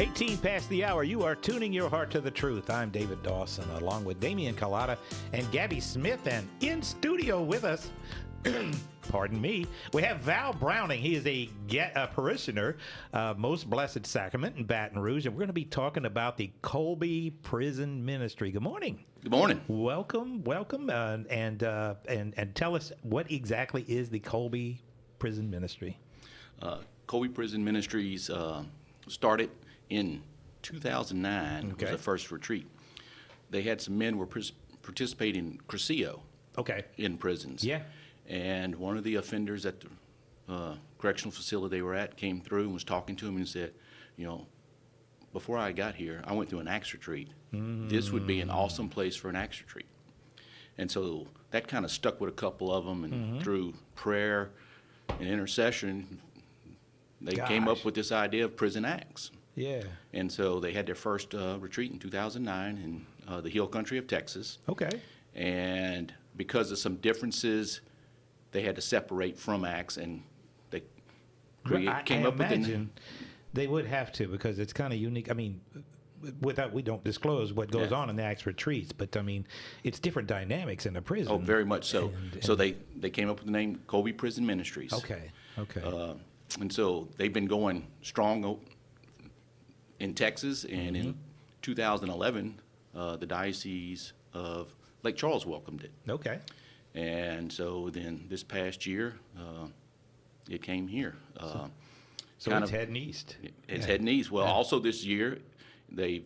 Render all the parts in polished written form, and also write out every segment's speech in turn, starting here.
18 past the hour. You are tuning your heart to the truth. I'm David Dawson, along with Damian Collada and Gabby Smith, and in studio with us, pardon me, we have Val Browning. He is a parishioner, Most Blessed Sacrament in Baton Rouge, and we're going to be talking about the Kolbe Prison Ministry. Good morning. Good morning. Welcome, and tell us what exactly is the Kolbe Prison Ministry. Kolbe Prison Ministries started in 2009. Okay. Was the first retreat. They had some men were participating in Crescio. Okay. In prisons. Yeah. And one of the offenders at the correctional facility they were at came through and was talking to him and said, you know, before I got here, I went through an Acts retreat. This would be an awesome place for an Acts retreat. And so that kind of stuck with a couple of them, and through prayer and intercession, they came up with this idea of prison acts. Yeah. And so they had their first retreat in 2009 in the hill country of Texas. Okay. And because of some differences, they had to separate from acts, and they came up with imagine they would have to, because it's kind of unique. I mean, we don't disclose what goes on in the Acts retreats, but I mean, it's different dynamics in the prison. Oh, very much so. So they came up with the name Kolbe Prison Ministries. Okay. And so they've been going strong in Texas, and in 2011, the Diocese of Lake Charles welcomed it. Okay. And so then this past year, it came here. So it's heading east. It's heading east. Well, also this year, they've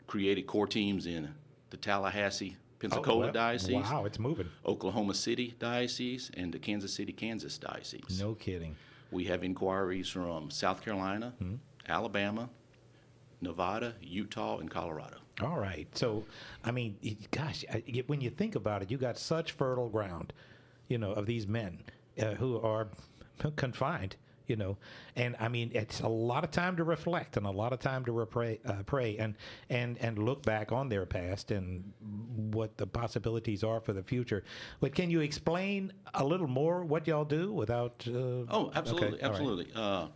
created core teams in the Tallahassee, Pensacola Diocese. Wow, it's moving. Oklahoma City Diocese, and the Kansas City, Kansas Diocese. No kidding. We have inquiries from South Carolina, Alabama, Nevada, Utah, and Colorado. All right. So, I mean, gosh, when you think about it, you got such fertile ground, you know, of these men who are confined, you know, and I mean, it's a lot of time to reflect and a lot of time to pray and look back on their past and what the possibilities are for the future. But can you explain a little more what y'all do without? Oh, absolutely, okay. absolutely. Right.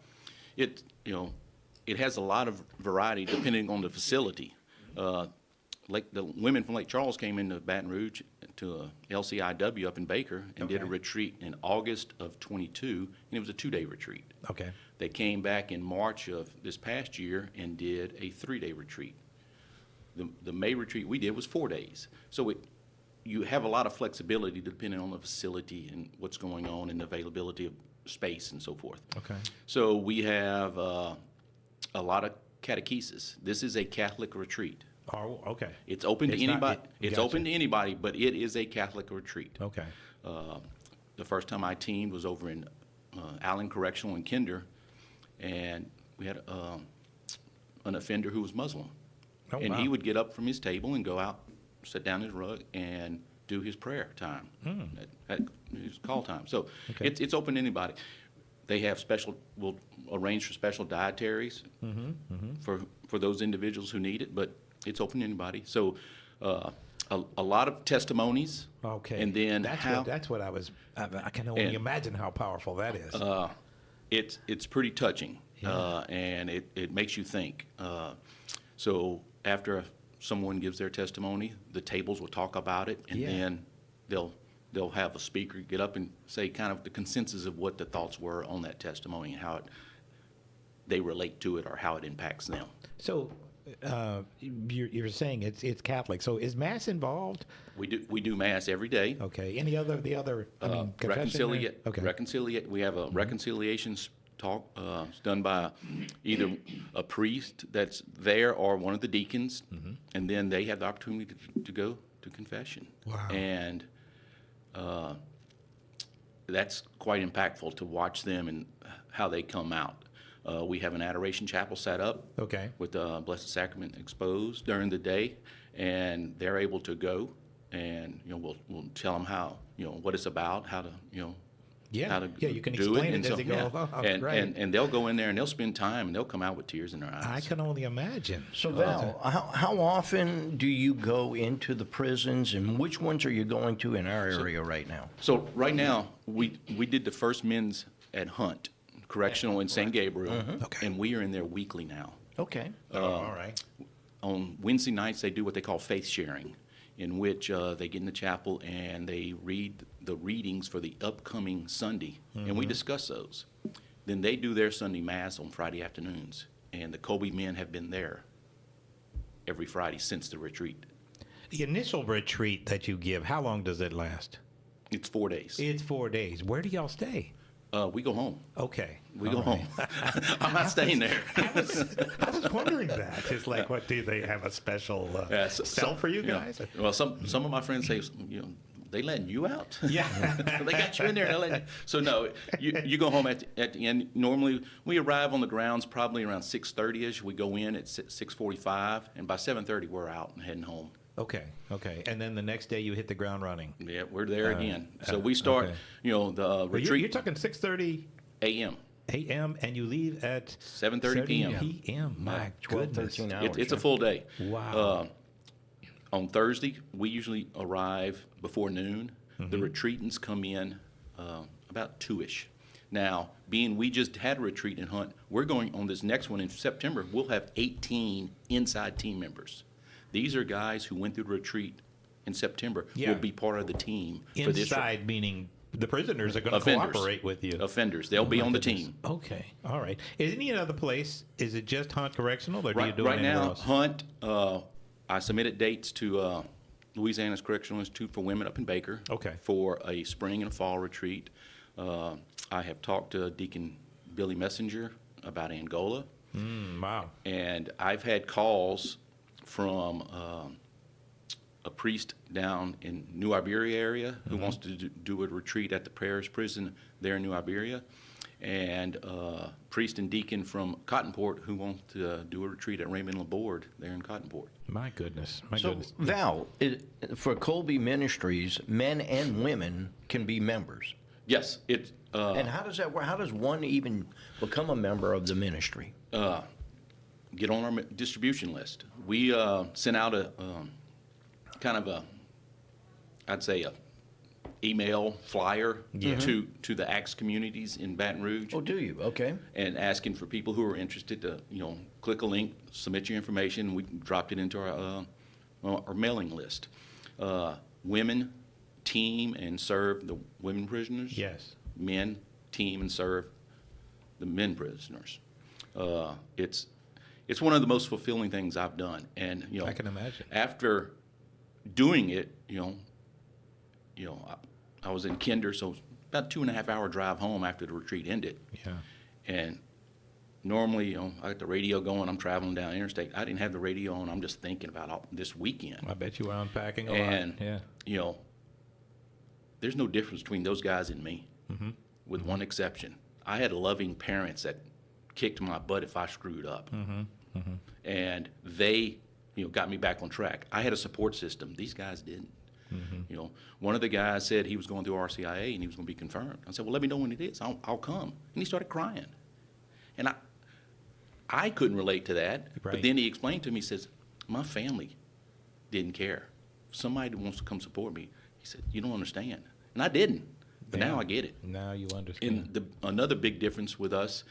It has a lot of variety depending on the facility. Like the women from Lake Charles came into Baton Rouge to a LCIW up in Baker and did a retreat in August of 22, and it was a 2-day retreat. Okay. They came back in March of this past year and did a 3-day retreat. The May retreat we did was 4 days. So you have a lot of flexibility depending on the facility and what's going on and availability of space and so forth. Okay. So we have a lot of catechesis. This is a Catholic retreat. Oh, okay. It's open to anybody. It's open to anybody, but it is a Catholic retreat. Okay. The first time I teamed was over in Allen Correctional in Kinder, and we had an offender who was Muslim. Oh, and wow. he would get up from his table and go out, sit down his rug, and do his prayer time. At his call time. So it's open to anybody. They have we'll arrange for special dietaries for those individuals who need it, but it's open to anybody. So a lot of testimonies. Okay. And then that's what I can only imagine how powerful that is. It's pretty touching, and it makes you think. So after someone gives their testimony, the tables will talk about it, and then they'll have a speaker get up and say kind of the consensus of what the thoughts were on that testimony and how they relate to it or how it impacts them. So you're saying it's Catholic. So is Mass involved? We do Mass every day. Okay. Any other reconciliate. Okay. We have a reconciliations talk done by either a priest that's there or one of the deacons, and then they have the opportunity to go to confession. Wow. And that's quite impactful to watch them and how they come out. We have an adoration chapel set up with the Blessed Sacrament exposed during the day, and they're able to go, and we'll tell them how what it's about, how to how to you can do explain it, as they go along. And they'll go in there and they'll spend time and they'll come out with tears in their eyes. I can only imagine. So Val, how often do you go into the prisons, and which ones are you going to in our area right now? So right now we did the first men's at Hunt Correctional in St. Gabriel, and we are in there weekly now. Okay. All right. On Wednesday nights, they do what they call faith sharing, in which they get in the chapel and they read the readings for the upcoming Sunday, and we discuss those. Then they do their Sunday Mass on Friday afternoons, and the Kolbe men have been there every Friday since the retreat. The initial retreat that you give, how long does it last? It's 4 days. It's 4 days. Where do y'all stay? We go home. Okay. We All go right. home. I'm not staying there. I was wondering that. It's like, what, do they have a special cell for you guys? Well, some of my friends say, they letting you out? Yeah. They got you in there. They're letting you. So no, you go home at the end. Normally, we arrive on the grounds probably around 6:30ish. We go in at 6:45, and by 7:30 we're out and heading home. Okay. And then the next day you hit the ground running. Yeah, we're there again. So we start, the retreat. You're talking 6:30 a.m. a.m. and you leave at 7:30 p.m. p.m. My 12, goodness. 13 hours. It's a full day. Wow. On Thursday, we usually arrive before noon. The retreatants come in about 2-ish. Now, being we just had a retreat in Hunt, we're going on this next one in September. We'll have 18 inside team members. These are guys who went through the retreat in September. Yeah. Will be part of the team for this. Inside, meaning the prisoners are going to cooperate with you. Offenders. They'll be my on the goodness. team. Okay. All right. Is any other place, is it just Hunt Correctional, or do you do Right it anywhere now, else? Hunt, I submitted dates to Louisiana's Correctional Institute for Women up in Baker. Okay. For a spring and a fall retreat. I have talked to Deacon Billy Messenger about Angola. Wow. And I've had calls from a priest down in New Iberia area who wants to do a retreat at the parish prison there in New Iberia, and priest and deacon from Cottonport who want to do a retreat at Raymond Laborde there in Cottonport. My goodness. So, Val, for Kolbe Ministries, men and women can be members. Yes, it. And how does that work? How does one even become a member of the ministry? Get on our distribution list. We sent out a kind of a, I'd say a email flyer to the Acts communities in Baton Rouge. Oh, do you? Okay. And asking for people who are interested to, click a link, submit your information. We dropped it into our mailing list. Women team and serve the women prisoners. Yes. Men team and serve the men prisoners. It's one of the most fulfilling things I've done, and I can imagine. After doing it, I was in Kinder, so about 2.5 hour drive home after the retreat ended. Yeah. And normally, I got the radio going. I'm traveling down the interstate. I didn't have the radio on. I'm just thinking about this weekend. I bet you were unpacking a And lot. Yeah. There's no difference between those guys and me, with one exception. I had loving parents that kicked my butt if I screwed up, and they, got me back on track. I had a support system. These guys didn't. One of the guys said he was going through RCIA and he was going to be confirmed. I said, well, let me know when it is. I'll come. And he started crying, and I couldn't relate to that. Right. But then he explained to me, he says, my family didn't care. Somebody wants to come support me. He said, you don't understand. And I didn't, but now I get it. Now you understand. And another big difference with us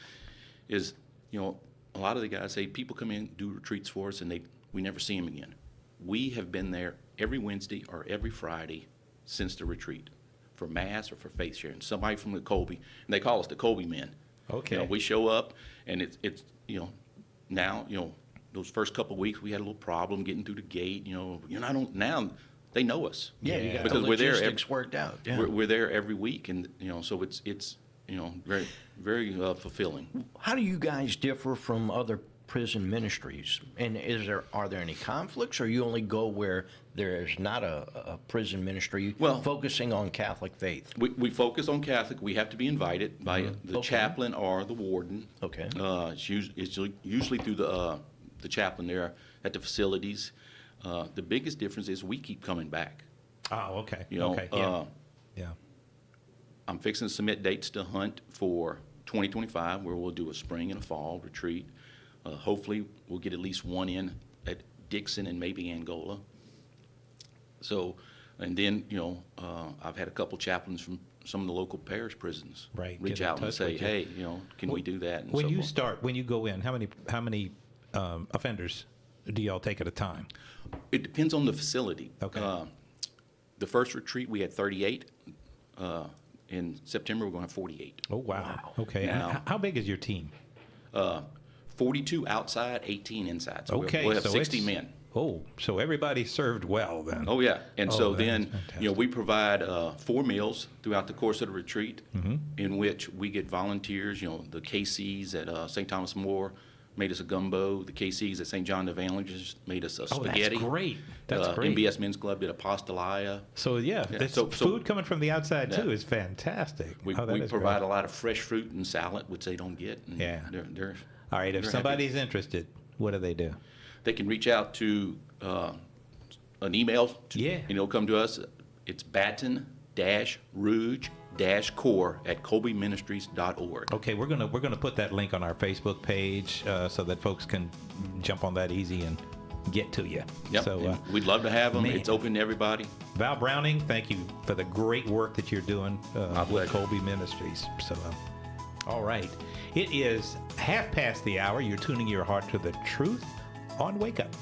is, a lot of the guys say people come in, do retreats for us, and we never see them again. We have been there every Wednesday or every Friday since the retreat for Mass or for faith sharing. Somebody from the Kolbe, and they call us the Kolbe men. Okay. We show up, and it's now, those first couple of weeks we had a little problem getting through the gate. Now they know us. Yeah, you got because the we're there. logistics worked out. Yeah. We're there every week, and so it's very very fulfilling. How do you guys differ from other prison ministries? And are there any conflicts, or you only go where there's not a prison ministry focusing on Catholic faith? We focus on Catholic. We have to be invited by the chaplain or the warden. Okay. It's usually through the chaplain there at the facilities. The biggest difference is we keep coming back. Oh, okay. Okay. Yeah. I'm fixing to submit dates to Hunt for 2025, where we'll do a spring and a fall retreat. Hopefully, we'll get at least one in at Dixon and maybe Angola. So, and then, I've had a couple chaplains from some of the local parish prisons reach out and say, hey, can we do that? And when you go in, how many offenders do y'all take at a time? It depends on the facility. Okay. The first retreat, we had 38. In September, we're going to have 48. Oh, wow. Okay. Now, how big is your team? 42 outside, 18 inside. So Okay. we'll have so 60 men. Oh, so everybody served well then. Oh, yeah. And so that is then, fantastic. we provide 4 meals throughout the course of the retreat, Mm-hmm. in which we get volunteers. The KCs at St. Thomas More made us a gumbo. The KCs at St. John the Evangelist made us a Oh, spaghetti. that's great. That's great. MBS Men's Club did a pastelaia. So, this so- food coming from the outside, too, Yeah. is fantastic. We Oh, that is provide great. a lot of fresh fruit and salad, which they don't get. And Yeah. They're All right, if they're somebody's interested, what do they do? They can reach out to an email. Yeah. And it'll come to us. It's baton-rouge-core@kolbeministries.org. Okay, we're gonna put that link on our Facebook page so that folks can jump on that easy and get to you. Yep. So, and we'd love to have them. man. It's open to everybody. Val Browning, thank you for the great work that you're doing My with pleasure. Kolbe Ministries. So, all right, it is 1:30 the hour. You're tuning your heart to the truth on Wake Up.